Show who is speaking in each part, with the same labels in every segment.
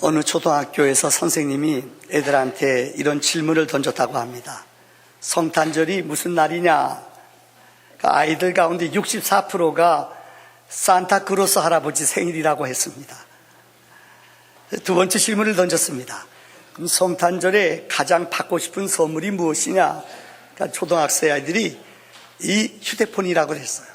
Speaker 1: 어느 초등학교에서 선생님이 애들한테 이런 질문을 던졌다고 합니다. 성탄절이 무슨 날이냐? 아이들 가운데 64%가 산타크로스 할아버지 생일이라고 했습니다. 두 번째 질문을 던졌습니다. 그럼 성탄절에 가장 받고 싶은 선물이 무엇이냐? 그러니까 초등학생 아이들이 이 휴대폰이라고 했어요.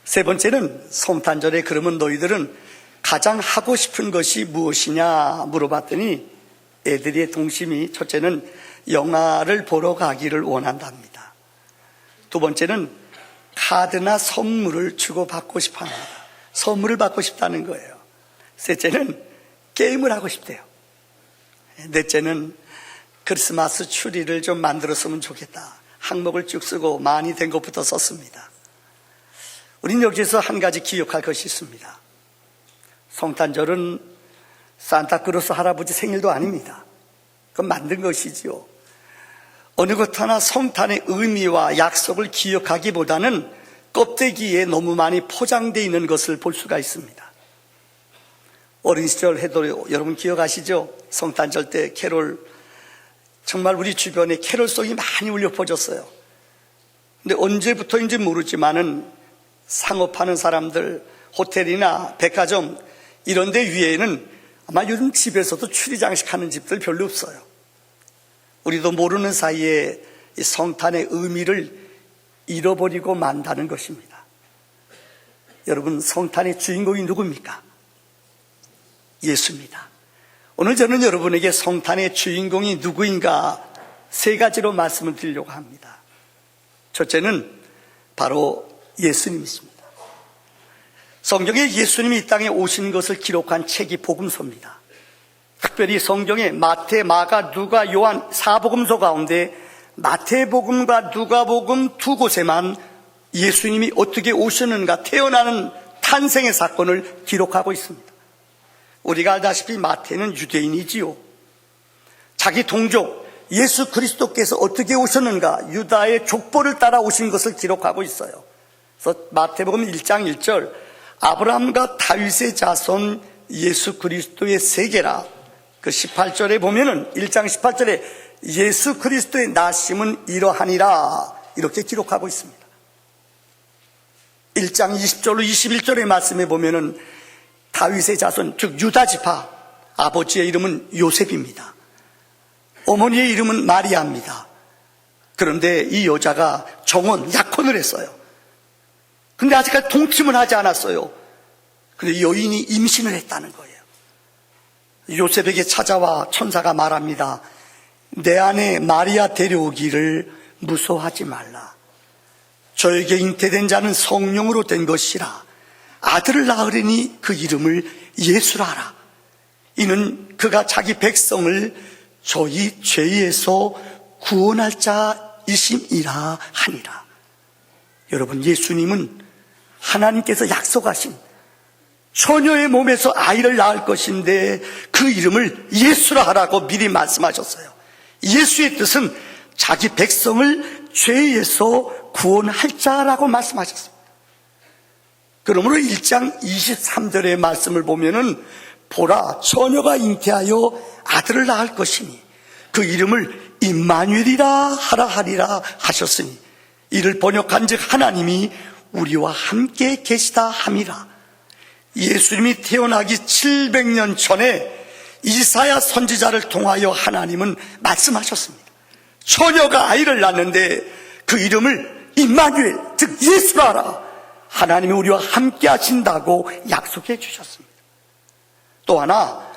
Speaker 1: 세 번째는 성탄절에 그러면 너희들은 가장 하고 싶은 것이 무엇이냐 물어봤더니 애들의 동심이 첫째는 영화를 보러 가기를 원한답니다. 두 번째는 카드나 선물을 주고받고 싶어 합니다. 선물을 받고 싶다는 거예요. 셋째는 게임을 하고 싶대요. 넷째는 크리스마스 추리를 좀 만들었으면 좋겠다. 항목을 쭉 쓰고 많이 된 것부터 썼습니다. 우린 여기에서 한 가지 기억할 것이 있습니다. 성탄절은 산타크로스 할아버지 생일도 아닙니다. 그건 만든 것이지요. 어느 것 하나 성탄의 의미와 약속을 기억하기보다는 껍데기에 너무 많이 포장되어 있는 것을 볼 수가 있습니다. 어린 시절 해도 여러분 기억하시죠? 성탄절 때 캐롤, 정말 우리 주변에 캐롤송이 많이 울려 퍼졌어요. 근데 언제부터인지 모르지만은 상업하는 사람들, 호텔이나 백화점 이런 데 위에는 아마 요즘 집에서도 추리 장식하는 집들 별로 없어요. 우리도 모르는 사이에 이 성탄의 의미를 잃어버리고 만다는 것입니다. 여러분, 성탄의 주인공이 누굽니까? 예수입니다. 오늘 저는 여러분에게 성탄의 주인공이 누구인가 세 가지로 말씀을 드리려고 합니다. 첫째는 바로 예수님이십니다. 성경에 예수님이 이 땅에 오신 것을 기록한 책이 복음서입니다. 특별히 성경에 마태, 마가, 누가, 요한 사복음서 가운데 마태복음과 누가복음 두 곳에만 예수님이 어떻게 오셨는가, 태어나는 탄생의 사건을 기록하고 있습니다. 우리가 알다시피 마태는 유대인이지요. 자기 동족 예수 그리스도께서 어떻게 오셨는가, 유다의 족보를 따라 오신 것을 기록하고 있어요. 그래서 마태복음 1장 1절 아브라함과 다윗의 자손 예수 그리스도의 세계라, 그 18절에 보면은 1장 18절에 예수 그리스도의 나심은 이러하니라 이렇게 기록하고 있습니다. 1장 20절로 21절의 말씀에 보면은 다윗의 자손, 즉 유다 지파, 아버지의 이름은 요셉입니다. 어머니의 이름은 마리아입니다. 그런데 이 여자가 정혼, 약혼을 했어요. 근데 아직까지 동침은 하지 않았어요. 근데 여인이 임신을 했다는 거예요. 요셉에게 찾아와 천사가 말합니다. 내 아내 마리아 데려오기를 무서워하지 말라. 저에게 잉태된 자는 성령으로 된 것이라. 아들을 낳으리니 그 이름을 예수라 하라. 이는 그가 자기 백성을 저희 죄에서 구원할 자이심이라 하니라. 여러분, 예수님은 하나님께서 약속하신 처녀의 몸에서 아이를 낳을 것인데 그 이름을 예수라 하라고 미리 말씀하셨어요. 예수의 뜻은 자기 백성을 죄에서 구원할 자라고 말씀하셨습니다. 그러므로 1장 23절의 말씀을 보면은 보라, 처녀가 잉태하여 아들을 낳을 것이니 그 이름을 임마누엘이라 하라 하리라 하셨으니 이를 번역한즉 하나님이 우리와 함께 계시다 함이라. 예수님이 태어나기 700년 전에 이사야 선지자를 통하여 하나님은 말씀하셨습니다. 처녀가 아이를 낳는데 그 이름을 임마누엘, 즉 예수라 하라. 하나님이 우리와 함께 하신다고 약속해 주셨습니다. 또 하나,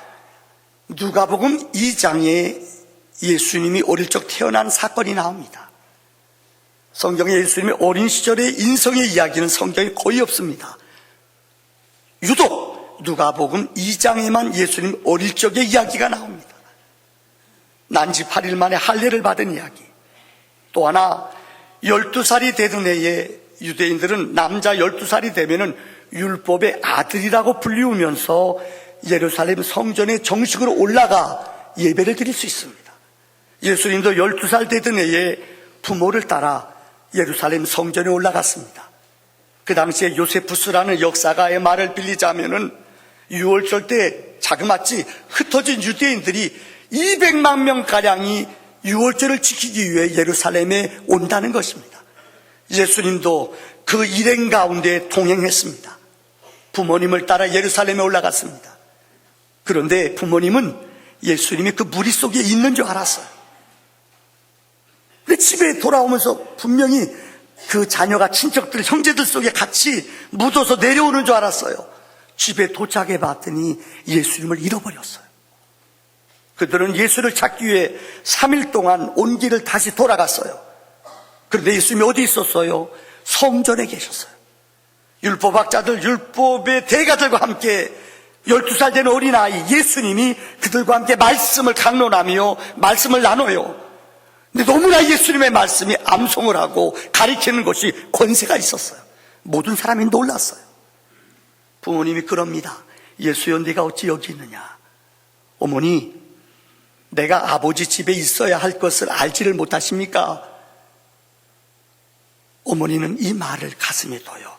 Speaker 1: 누가복음 2장에 예수님이 어릴 적 태어난 사건이 나옵니다. 성경에 예수님의 어린 시절의 인성의 이야기는 성경에 거의 없습니다. 유독 누가복음 2장에만 예수님 어릴 적의 이야기가 나옵니다. 난지 8일 만에 할례를 받은 이야기. 또 하나, 12살이 되던 해에 유대인들은 남자 12살이 되면은 율법의 아들이라고 불리우면서 예루살렘 성전에 정식으로 올라가 예배를 드릴 수 있습니다. 예수님도 12살 되던 해에 부모를 따라 예루살렘 성전에 올라갔습니다. 그 당시에 요세푸스라는 역사가의 말을 빌리자면은 6월절 때 자그마치 흩어진 유대인들이 200만 명가량이 유월절을 지키기 위해 예루살렘에 온다는 것입니다. 예수님도 그 일행 가운데 동행했습니다. 부모님을 따라 예루살렘에 올라갔습니다. 그런데 부모님은 예수님이 그 무리 속에 있는 줄 알았어요. 근데 집에 돌아오면서 분명히 그 자녀가 친척들, 형제들 속에 같이 묻어서 내려오는 줄 알았어요. 집에 도착해 봤더니 예수님을 잃어버렸어요. 그들은 예수를 찾기 위해 3일 동안 온 길을 다시 돌아갔어요. 그런데 예수님이 어디 있었어요? 성전에 계셨어요. 율법학자들, 율법의 대가들과 함께 12살 된 어린아이 예수님이 그들과 함께 말씀을 강론하며 말씀을 나눠요. 근데 너무나 예수님의 말씀이 암송을 하고 가리키는 것이 권세가 있었어요. 모든 사람이 놀랐어요. 부모님이 그럽니다. 예수여, 네가 어찌 여기 있느냐? 어머니, 내가 아버지 집에 있어야 할 것을 알지를 못하십니까? 어머니는 이 말을 가슴에 둬요.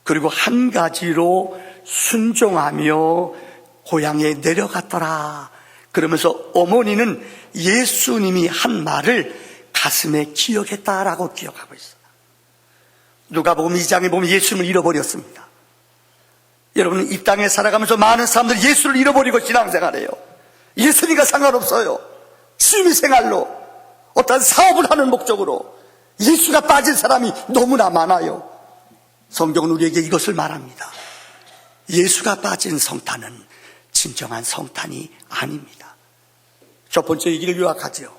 Speaker 1: 그리고 한 가지로 순종하며 고향에 내려갔더라. 그러면서 어머니는 예수님이 한 말을 가슴에 기억했다라고 기억하고 있어요. 누가복음 2장에 보면 예수님을 잃어버렸습니다. 여러분, 이 땅에 살아가면서 많은 사람들이 예수를 잃어버리고 신앙생활해요. 예수님과 상관없어요. 취미생활로, 어떤 사업을 하는 목적으로 예수가 빠진 사람이 너무나 많아요. 성경은 우리에게 이것을 말합니다. 예수가 빠진 성탄은 진정한 성탄이 아닙니다. 첫 번째 얘기를 요약하죠.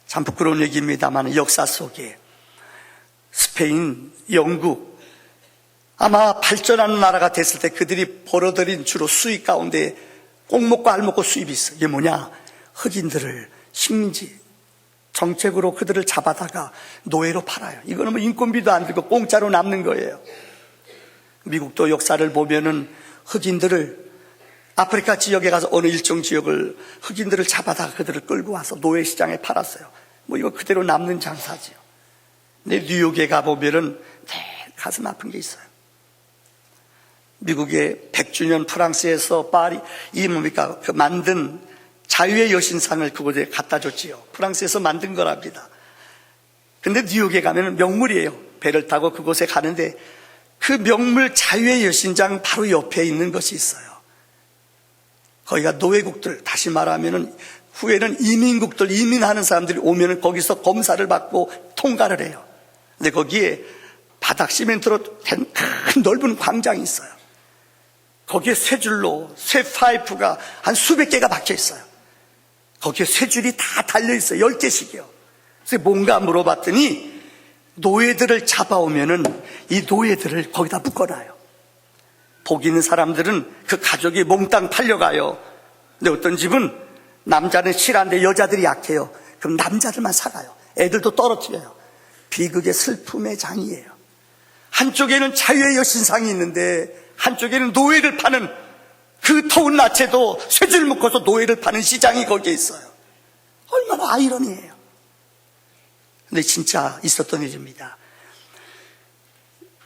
Speaker 1: 참 부끄러운 얘기입니다만 역사 속에 스페인, 영국, 아마 발전하는 나라가 됐을 때 그들이 벌어들인 주로 수입 가운데 꼭 먹고 알 먹고 수입이 있어요. 이게 뭐냐? 흑인들을 식민지 정책으로 그들을 잡아다가 노예로 팔아요. 이거는 뭐 인건비도 안 들고 공짜로 남는 거예요. 미국도 역사를 보면은 흑인들을 아프리카 지역에 가서 어느 일정 지역을 흑인들을 잡아다가 그들을 끌고 와서 노예 시장에 팔았어요. 뭐 이거 그대로 남는 장사지요. 근데 뉴욕에 가보면은 가슴 아픈 게 있어요. 미국의 100주년 프랑스에서 파리 그 만든 자유의 여신상을 그곳에 갖다 줬지요. 프랑스에서 만든 거랍니다. 근데 뉴욕에 가면 명물이에요. 배를 타고 그곳에 가는데 그 명물 자유의 여신상 바로 옆에 있는 것이 있어요. 거기가 노예국들, 다시 말하면은 후에는 이민국들, 이민하는 사람들이 오면은 거기서 검사를 받고 통과를 해요. 근데 거기에 바닥 시멘트로 된 큰 넓은 광장이 있어요. 거기에 쇠줄로 쇠 파이프가 한 수백 개가 박혀 있어요. 거기에 쇠줄이 다 달려있어요. 10개씩이요. 그래서 뭔가 물어봤더니 노예들을 잡아오면은 이 노예들을 거기다 묶어놔요. 복 있는 사람들은 그 가족이 몽땅 팔려가요. 근데 어떤 집은 남자는 실한데 여자들이 약해요. 그럼 남자들만 살아요. 애들도 떨어뜨려요. 비극의 슬픔의 장이에요. 한쪽에는 자유의 여신상이 있는데 한쪽에는 노예를 파는 그 더운 낮에도 쇠줄 묶어서 노예를 파는 시장이 거기에 있어요. 얼마나 아이러니해요. 근데 진짜 있었던 일입니다.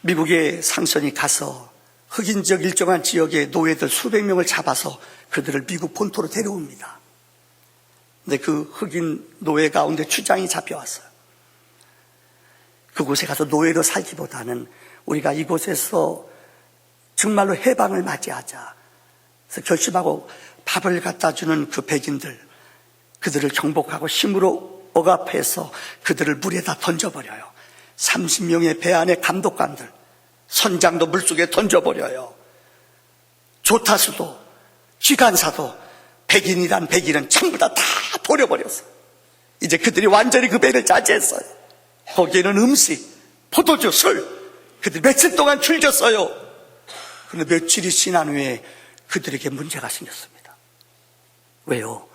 Speaker 1: 미국의 상선이 가서 흑인 지역 일정한 지역의 노예들 수백 명을 잡아서 그들을 미국 본토로 데려옵니다. 근데 그 흑인 노예 가운데 추장이 잡혀왔어요. 그곳에 가서 노예로 살기보다는 우리가 이곳에서 정말로 해방을 맞이하자. 그래서 결심하고 밥을 갖다 주는 그 백인들, 그들을 정복하고 힘으로 억압해서 그들을 물에다 던져버려요. 30명의 배 안에 감독관들, 선장도 물속에 던져버려요. 조타수도, 기관사도, 백인이란 백인은 전부 다 버려버렸어요. 이제 그들이 완전히 그 배를 차지했어요. 거기에는 음식, 포도주, 술, 그들이 며칠 동안 즐겼어요. 그런데 며칠이 지난 후에 그들에게 문제가 생겼습니다. 왜요?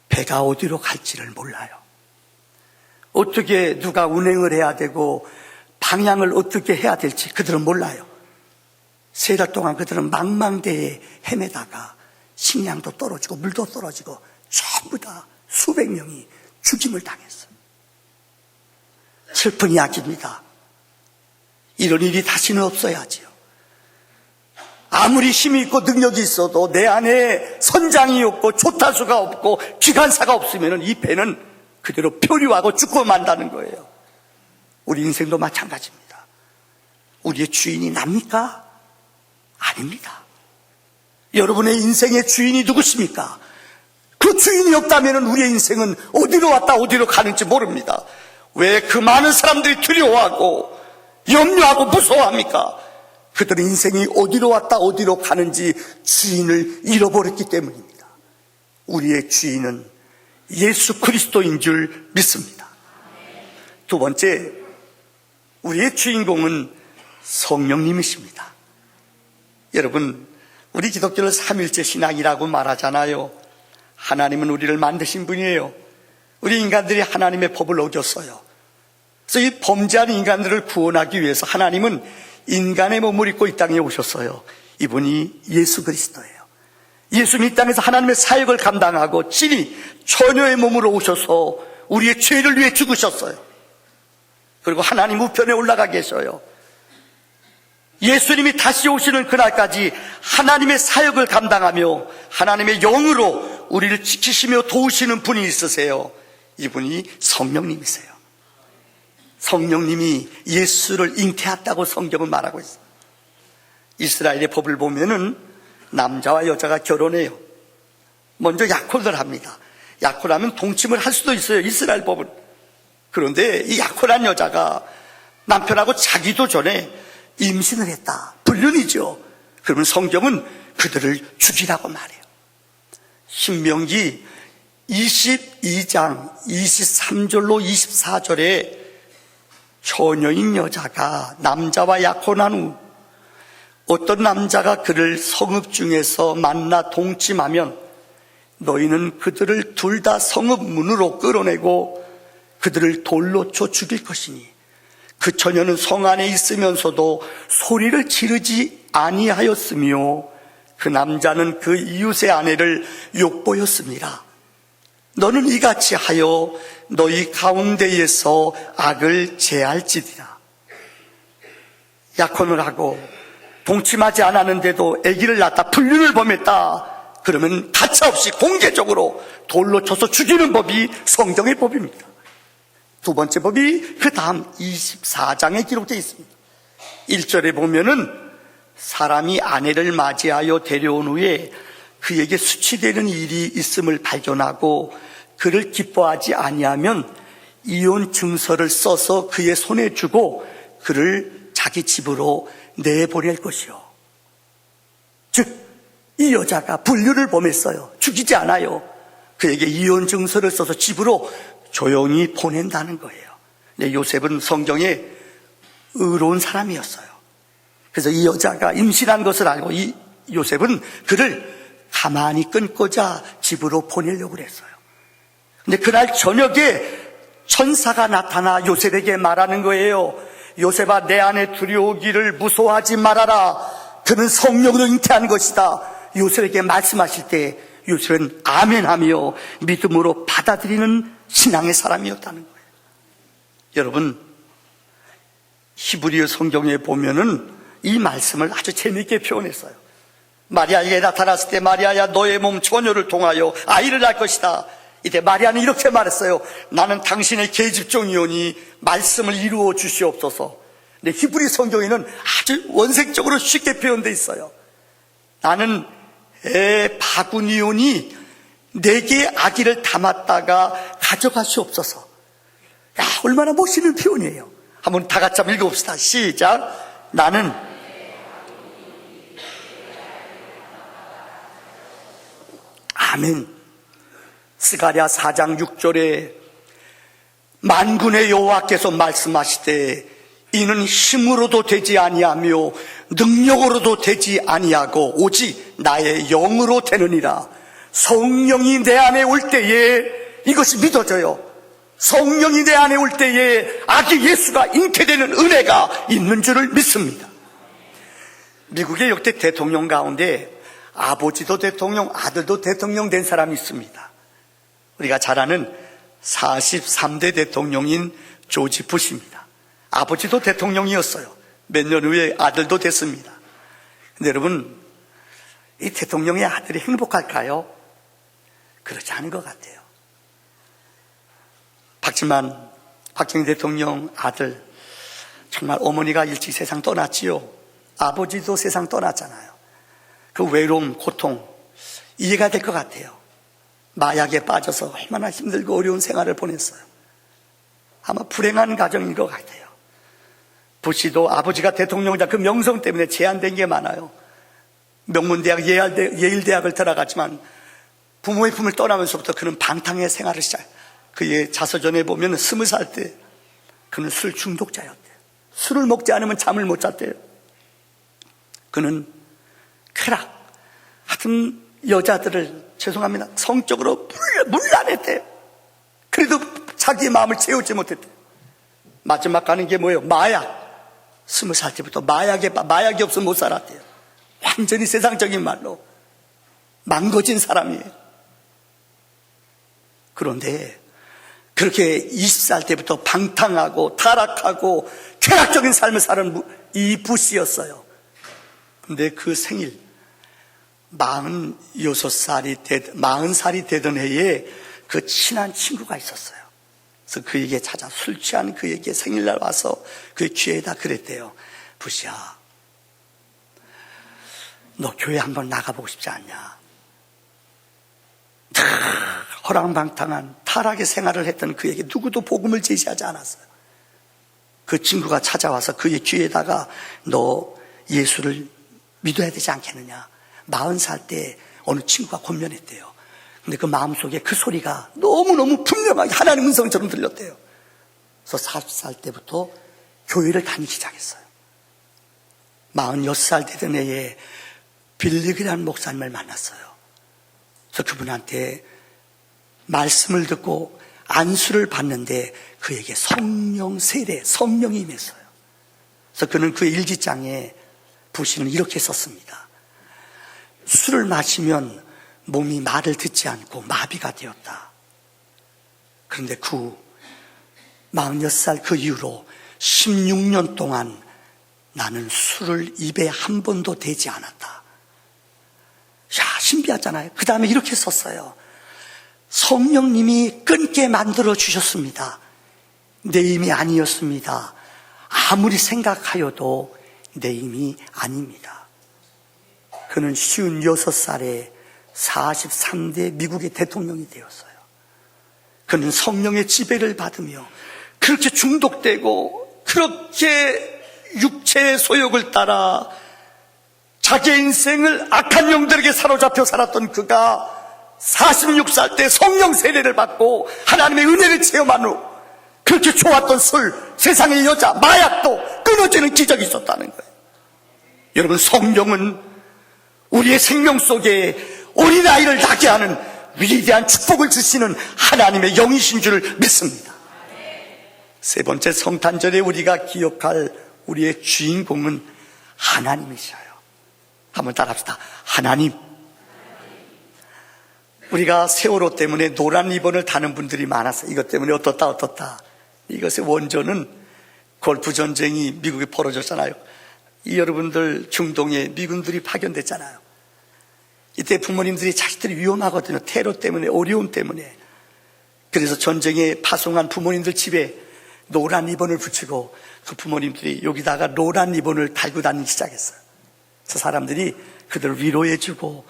Speaker 1: 배가 어디로 갈지를 몰라요. 어떻게 누가 운행을 해야 되고 방향을 어떻게 해야 될지 그들은 몰라요. 3달 동안 그들은 망망대해 헤매다가 식량도 떨어지고 물도 떨어지고 전부 다 수백 명이 죽임을 당했어요. 슬픈 이야기입니다. 이런 일이 다시는 없어야지요. 아무리 힘이 있고 능력이 있어도 내 안에 선장이 없고 조타수가 없고 기관사가 없으면 이 배는 그대로 표류하고 죽고 만다는 거예요. 우리 인생도 마찬가지입니다. 우리의 주인이 납니까? 아닙니다. 여러분의 인생의 주인이 누구십니까? 그 주인이 없다면 우리의 인생은 어디로 왔다 어디로 가는지 모릅니다. 왜 그 많은 사람들이 두려워하고 염려하고 무서워합니까? 그들의 인생이 어디로 왔다 어디로 가는지 주인을 잃어버렸기 때문입니다. 우리의 주인은 예수 그리스도인 줄 믿습니다. 두 번째, 우리의 주인공은 성령님이십니다. 여러분, 우리 기독교는 삼일째 신앙이라고 말하잖아요. 하나님은 우리를 만드신 분이에요. 우리 인간들이 하나님의 법을 어겼어요. 그래서 이 범죄하는 인간들을 구원하기 위해서 하나님은 인간의 몸을 입고 이 땅에 오셨어요. 이분이 예수 그리스도예요. 예수님 이 땅에서 하나님의 사역을 감당하고 친히 처녀의 몸으로 오셔서 우리의 죄를 위해 죽으셨어요. 그리고 하나님 우편에 올라가 계셔요. 예수님이 다시 오시는 그날까지 하나님의 사역을 감당하며 하나님의 영으로 우리를 지키시며 도우시는 분이 있으세요. 이분이 성령님이세요. 성령님이 예수를 잉태했다고 성경은 말하고 있어요. 이스라엘의 법을 보면은 남자와 여자가 결혼해요. 먼저 약혼을 합니다. 약혼하면 동침을 할 수도 있어요, 이스라엘 법은. 그런데 이 약혼한 여자가 남편하고 자기도 전에 임신을 했다, 불륜이죠. 그러면 성경은 그들을 죽이라고 말해요. 신명기 22장 23절로 24절에 처녀인 여자가 남자와 약혼한 후 어떤 남자가 그를 성읍 중에서 만나 동침하면 너희는 그들을 둘 다 성읍 문으로 끌어내고 그들을 돌로 쳐 죽일 것이니 그 처녀는 성 안에 있으면서도 소리를 지르지 아니하였으며 그 남자는 그 이웃의 아내를 욕보였습니다. 너는 이같이 하여 너희 가운데에서 악을 제할지니라. 약혼을 하고 동침하지 않았는데도 아기를 낳다 불륜을 범했다. 그러면 가차없이 공개적으로 돌로 쳐서 죽이는 법이 성경의 법입니다. 두 번째 법이 그 다음 24장에 기록되어 있습니다. 1절에 보면은 사람이 아내를 맞이하여 데려온 후에 그에게 수치되는 일이 있음을 발견하고 그를 기뻐하지 아니하면 이혼 증서를 써서 그의 손에 주고 그를 자기 집으로 내보낼 것이요. 즉 이 여자가 불륜을 범했어요. 죽이지 않아요. 그에게 이혼 증서를 써서 집으로 조용히 보낸다는 거예요. 근데 요셉은 성경에 의로운 사람이었어요. 그래서 이 여자가 임신한 것을 알고 이 요셉은 그를 가만히 끊고자 집으로 보내려고 했어요. 근데 그날 저녁에 천사가 나타나 요셉에게 말하는 거예요. 요셉아, 내 안에 들여오기를 무서워하지 말아라. 그는 성령으로 잉태한 것이다. 요셉에게 말씀하실 때 요셉은 아멘하며 믿음으로 받아들이는 신앙의 사람이었다는 거예요. 여러분, 히브리어 성경에 보면은 이 말씀을 아주 재미있게 표현했어요. 마리아에게 나타났을 때 마리아야, 너의 몸 처녀를 통하여 아이를 낳을 것이다. 이때 마리아는 이렇게 말했어요. 나는 당신의 계집종이오니 말씀을 이루어 주시옵소서. 근데 히브리 성경에는 아주 원색적으로 쉽게 표현되어 있어요. 나는 바구니오니 내게 아기를 담았다가 가져가시옵소서. 야, 얼마나 멋있는 표현이에요. 한번 다 같이 한번 읽어봅시다. 시작. 나는 아멘. 스가랴 4장 6절에 만군의 여호와께서 말씀하시되 이는 힘으로도 되지 아니하며 능력으로도 되지 아니하고 오직 나의 영으로 되느니라. 성령이 내 안에 올 때에 이것이 믿어져요. 성령이 내 안에 올 때에 아기 예수가 잉태되는 은혜가 있는 줄을 믿습니다. 미국의 역대 대통령 가운데 아버지도 대통령, 아들도 대통령 된 사람이 있습니다. 우리가 잘 아는 43대 대통령인 조지 부시입니다. 아버지도 대통령이었어요. 몇 년 후에 아들도 됐습니다. 근데 여러분, 이 대통령의 아들이 행복할까요? 그렇지 않은 것 같아요. 박정희 대통령 아들, 정말 어머니가 일찍 세상 떠났지요. 아버지도 세상 떠났잖아요. 그 외로움, 고통 이해가 될 것 같아요. 마약에 빠져서 얼마나 힘들고 어려운 생활을 보냈어요. 아마 불행한 가정인 것 같아요. 부시도 아버지가 대통령이자 그 명성 때문에 제한된 게 많아요. 명문대학 예일대학을 들어갔지만 부모의 품을 떠나면서부터 그는 방탕의 생활을 시작. 그의 자서전에 보면 20살 때 그는 술 중독자였대요. 술을 먹지 않으면 잠을 못 잤대요. 그는 쾌락, 하여튼 여자들을 죄송합니다 성적으로 물란했대요. 그래도 자기의 마음을 채우지 못했대요. 마지막 가는 게 뭐예요? 마약. 20살 때부터 마약이 없으면 못 살았대요. 완전히 세상적인 말로 망가진 사람이에요. 그런데 그렇게 20살 때부터 방탕하고 타락하고 쾌락적인 삶을 사는 이 부시였어요. 근데 그 생일 40살이 되던 해에 그 친한 친구가 있었어요. 그래서 그에게 찾아 술 취한 그에게 생일날 와서 그 귀에다 그랬대요. 부시야, 너 교회 한번 나가보고 싶지 않냐? 허랑방탕한 타락의 생활을 했던 그에게 누구도 복음을 제시하지 않았어요. 그 친구가 찾아와서 그의 귀에다가 너 예수를 믿어야 되지 않겠느냐? 40살 때 어느 친구가 권면했대요. 근데 그 마음속에 그 소리가 너무너무 분명하게 하나님 음성처럼 들렸대요. 그래서 40살 때부터 교회를 다니기 시작했어요. 46살 되던 해에 빌릭이라는 목사님을 만났어요. 그래서 그분한테 말씀을 듣고 안수를 받는데 그에게 성령 세례, 성령이 임했어요. 그래서 그는 그의 일기장에 부시는 이렇게 썼습니다. 술을 마시면 몸이 말을 듣지 않고 마비가 되었다. 그런데 그 46살 그 이후로 16년 동안 나는 술을 입에 한 번도 대지 않았다. 야, 신비하잖아요. 그 다음에 이렇게 썼어요. 성령님이 끊게 만들어 주셨습니다. 내 힘이 아니었습니다. 아무리 생각하여도 내 힘이 아닙니다. 그는 56살에 43대 미국의 대통령이 되었어요. 그는 성령의 지배를 받으며 그렇게 중독되고 그렇게 육체의 소욕을 따라 자기의 인생을 악한 영들에게 사로잡혀 살았던 그가 46살 때 성령 세례를 받고 하나님의 은혜를 체험한 후 그렇게 좋았던 술, 세상의 여자, 마약도 끊어지는 기적이 있었다는 거예요. 여러분, 성령은 우리의 생명 속에 어린아이를 낳게 하는 위대한 축복을 주시는 하나님의 영이신 줄 믿습니다. 세 번째 성탄절에 우리가 기억할 우리의 주인공은 하나님이셔요. 한번 따라합시다. 하나님. 우리가 세월호 때문에 노란 리본을 다는 분들이 많았어요. 이것 때문에 어떻다. 이것의 원조는 골프 전쟁이 미국에 벌어졌잖아요. 이 여러분들 중동에 미군들이 파견됐잖아요. 이때 부모님들이 자식들이 위험하거든요. 테러 때문에, 어려움 때문에. 그래서 전쟁에 파송한 부모님들 집에 노란 리본을 붙이고 그 부모님들이 여기다가 노란 리본을 달고 다니기 시작했어요. 그래서 사람들이 그들을 위로해주고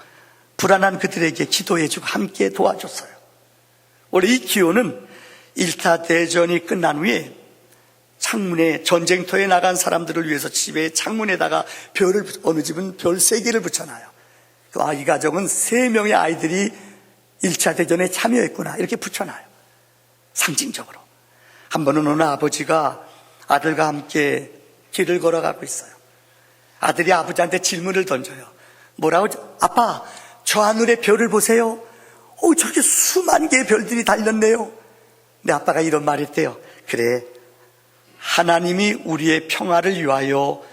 Speaker 1: 불안한 그들에게 기도해주고 함께 도와줬어요. 원래 이 기호는 1차 대전이 끝난 후에 창문에 전쟁터에 나간 사람들을 위해서 집에 창문에다가 별을, 어느 집은 별 3개를 붙여놔요. 이 가정은 3명의 아이들이 1차 대전에 참여했구나 이렇게 붙여놔요. 상징적으로. 한 번은 어느 아버지가 아들과 함께 길을 걸어가고 있어요. 아들이 아버지한테 질문을 던져요. 뭐라고? 아빠, 저 하늘의 별을 보세요. 저렇게 수만 개의 별들이 달렸네요. 근데 아빠가 이런 말 했대요. 그래, 하나님이 우리의 평화를 위하여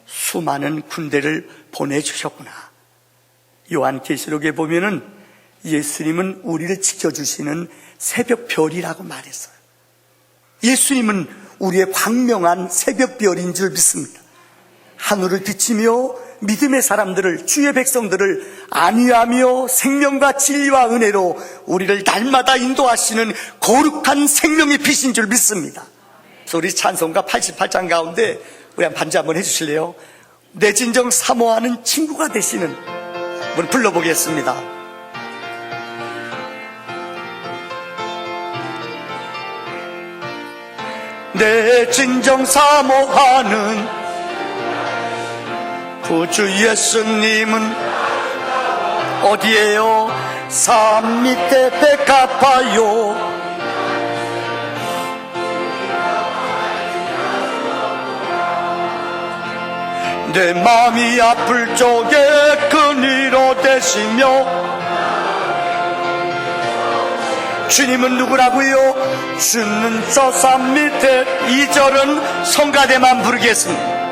Speaker 1: 수많은 군대를 보내주셨구나. 요한계시록에 보면은 예수님은 우리를 지켜주시는 새벽별이라고 말했어요. 예수님은 우리의 광명한 새벽별인 줄 믿습니다. 하늘을 비치며 믿음의 사람들을, 주의 백성들을 안위하며 생명과 진리와 은혜로 우리를 날마다 인도하시는 거룩한 생명의 빛인 줄 믿습니다. 그래서 우리 찬송가 88장 가운데 우리 한 반주 한번 해주실래요? 내 진정 사모하는 친구가 되시는 분 불러보겠습니다. 내 진정 사모하는 구주 예수님은 어디에요? 산 밑에 백합화요. 내 마음이 아플 적에 큰 위로 되시며 주님은 누구라고요? 주는 저 산 밑에. 2절은 성가대만 부르겠습니다.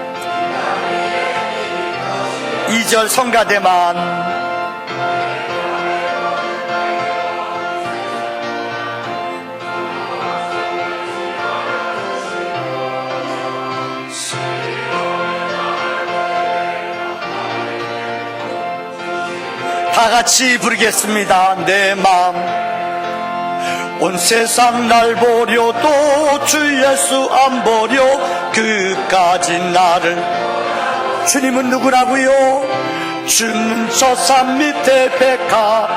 Speaker 1: 2절 성가대만. 다 같이 부르겠습니다. 내 마음 온 세상 날 보려도 주 예수 안 보려 그까지 나를. 주님은 누구라고요? 주는 저 산 밑에 백합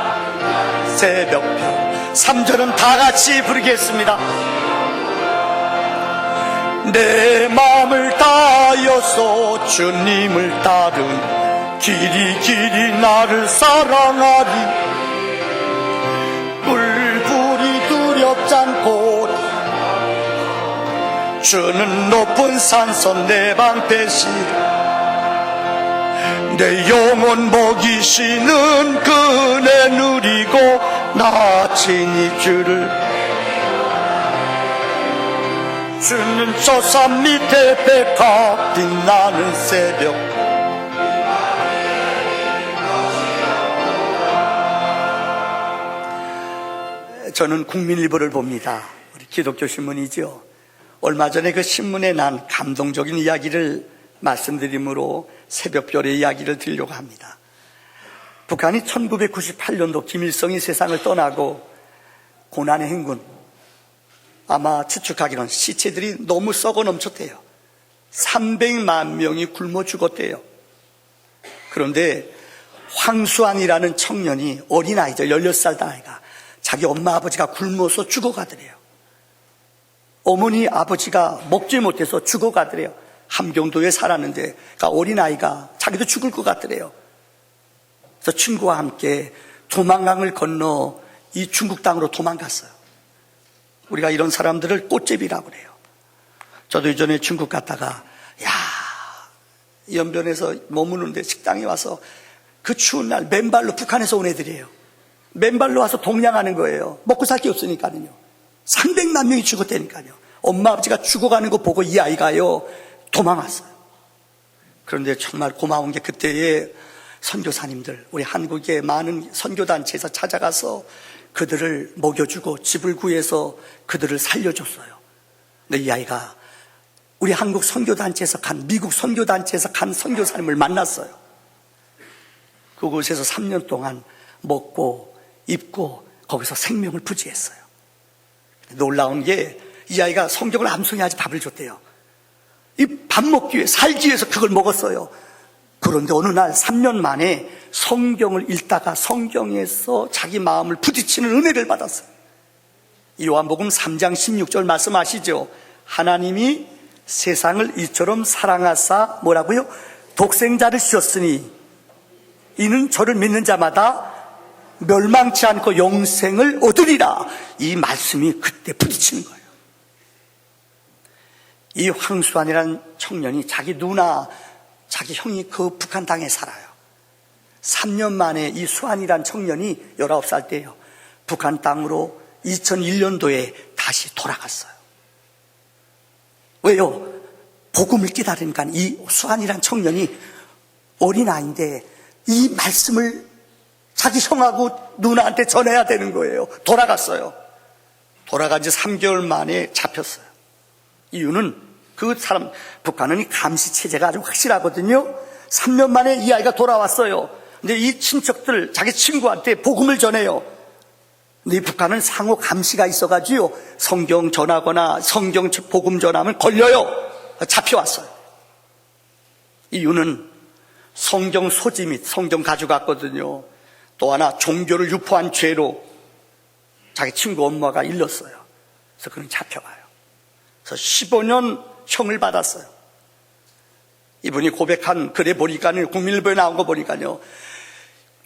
Speaker 1: 새벽별. 3절은 다 같이 부르겠습니다. 내 마음을 다하여서 주님을 따른 길이 길이 나를 사랑하리. 불불이 두렵지 않고 주는 높은 산선 내 방패시. 내 영혼 먹이시는 그네 누리고 나 친히 주를. 주는 저 산 밑에 백합 빛나는 새벽. 저는 국민일보를 봅니다. 우리 기독교 신문이죠. 얼마 전에 그 신문에 난 감동적인 이야기를 말씀드림으로 새벽별의 이야기를 드리려고 합니다. 북한이 1998년도 김일성이 세상을 떠나고 고난의 행군, 아마 추측하기로는 시체들이 너무 썩어 넘쳤대요. 300만 명이 굶어 죽었대요. 그런데 황수안이라는 청년이, 어린아이죠, 16살 아이가 자기 엄마 아버지가 굶어서 죽어가더래요. 어머니 아버지가 먹지 못해서 죽어가더래요. 함경도에 살았는데, 그러니까 어린아이가 자기도 죽을 것 같더래요. 그래서 친구와 함께 도망강을 건너 이 중국 땅으로 도망갔어요. 우리가 이런 사람들을 꽃제비라고 그래요. 저도 예전에 중국 갔다가 연변에서 머무는데 식당에 와서 그 추운 날 맨발로, 북한에서 온 애들이에요. 맨발로 와서 동냥하는 거예요. 먹고 살 게 없으니까요. 300만 명이 죽었다니까요. 엄마 아버지가 죽어가는 거 보고 이 아이가요 도망왔어요. 그런데 정말 고마운 게 그때의 선교사님들, 우리 한국의 많은 선교단체에서 찾아가서 그들을 먹여주고 집을 구해서 그들을 살려줬어요. 근데 이 아이가 우리 한국 선교단체에서 간, 미국 선교단체에서 간 선교사님을 만났어요. 그곳에서 3년 동안 먹고 입고 거기서 생명을 부지했어요. 놀라운 게 이 아이가 성경을 암송해야지 밥을 줬대요. 이 밥 먹기 위해, 살기 위해서 그걸 먹었어요. 그런데 어느 날 3년 만에 성경을 읽다가 성경에서 자기 마음을 부딪히는 은혜를 받았어요. 요한복음 3장 16절 말씀 아시죠? 하나님이 세상을 이처럼 사랑하사 뭐라고요? 독생자를 주셨으니 이는 저를 믿는 자마다 멸망치 않고 영생을 얻으리라. 이 말씀이 그때 부딪히는 거예요. 이 황수안이라는 청년이 자기 누나, 자기 형이 그 북한 땅에 살아요. 3년 만에 이 수안이라는 청년이 19살 때예요. 북한 땅으로 2001년도에 다시 돌아갔어요. 왜요? 복음을 기다리니까 이 수안이라는 청년이 어린아이인데 이 말씀을 자기 형하고 누나한테 전해야 되는 거예요. 돌아갔어요. 돌아간 지 3개월 만에 잡혔어요. 이유는 그 사람, 북한은 감시체제가 아주 확실하거든요. 3년 만에 이 아이가 돌아왔어요. 근데 이 친척들, 자기 친구한테 복음을 전해요. 근데 이 북한은 상호 감시가 있어가지고 성경 전하거나 성경 복음 전하면 걸려요. 잡혀왔어요. 이유는 성경 소지 및 성경 가져갔거든요. 또 하나 종교를 유포한 죄로 자기 친구 엄마가 일렀어요. 그래서 그는 잡혀가요. 그래서 15년 형을 받았어요. 이분이 고백한 글에 보니까요, 국민일보에 나온 거 보니까요,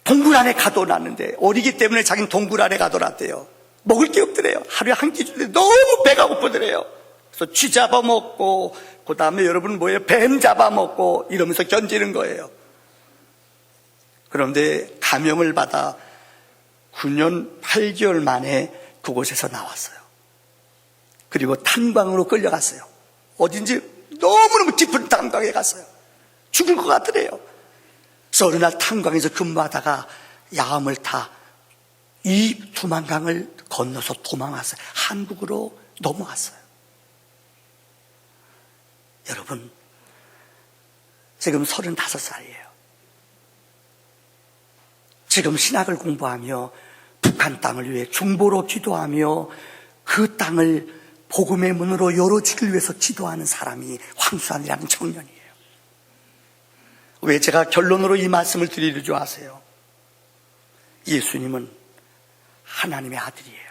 Speaker 1: 동굴 안에 가둬놨는데 어리기 때문에 자기는 동굴 안에 가둬놨대요. 먹을 게 없더래요. 하루에 한 끼 주는데 너무 배가 고프더래요. 그래서 쥐 잡아먹고 그 다음에 여러분 뭐예요? 뱀 잡아먹고 이러면서 견디는 거예요. 그런데 감형을 받아 9년 8개월 만에 그곳에서 나왔어요. 그리고 탄광으로 끌려갔어요. 어딘지 너무너무 깊은 탄광에 갔어요. 죽을 것 같더래요. 그래서 어느 날 탄광에서 근무하다가 야암을 타 이 두만강을 건너서 도망왔어요. 한국으로 넘어왔어요. 여러분, 지금 35살이에요. 지금 신학을 공부하며 북한 땅을 위해 중보로 기도하며 그 땅을 복음의 문으로 열어주기 위해서 기도하는 사람이 황수환이라는 청년이에요. 왜 제가 결론으로 이 말씀을 드리는 줄 아세요? 예수님은 하나님의 아들이에요.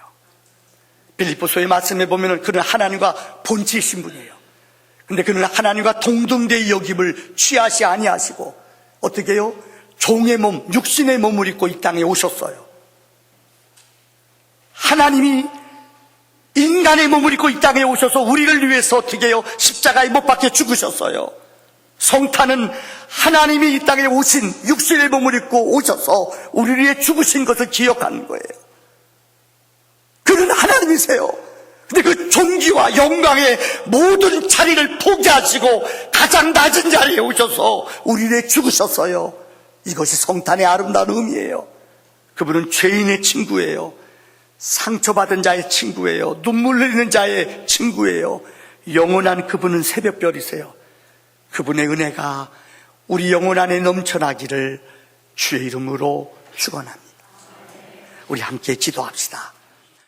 Speaker 1: 빌립보서의 말씀에 보면 그는 하나님과 본체이신 분이에요. 근데 그는 하나님과 동등되이 여김을 취하시 아니하시고 어떻게 해요? 종의 몸, 육신의 몸을 입고 이 땅에 오셨어요. 하나님이 인간의 몸을 입고 이 땅에 오셔서 우리를 위해서 어떻게 해요? 십자가에 못 박혀 죽으셨어요. 성탄은 하나님이 이 땅에 오신 육신의 몸을 입고 오셔서 우리를 위해 죽으신 것을 기억하는 거예요. 그는 하나님이세요. 근데 그 존귀와 영광의 모든 자리를 포기하시고 가장 낮은 자리에 오셔서 우리를 위해 죽으셨어요. 이것이 성탄의 아름다운 의미예요. 그분은 죄인의 친구예요. 상처받은 자의 친구예요. 눈물 흘리는 자의 친구예요. 영원한 그분은 새벽별이세요. 그분의 은혜가 우리 영혼 안에 넘쳐나기를 주의 이름으로 축원합니다. 우리 함께 기도합시다.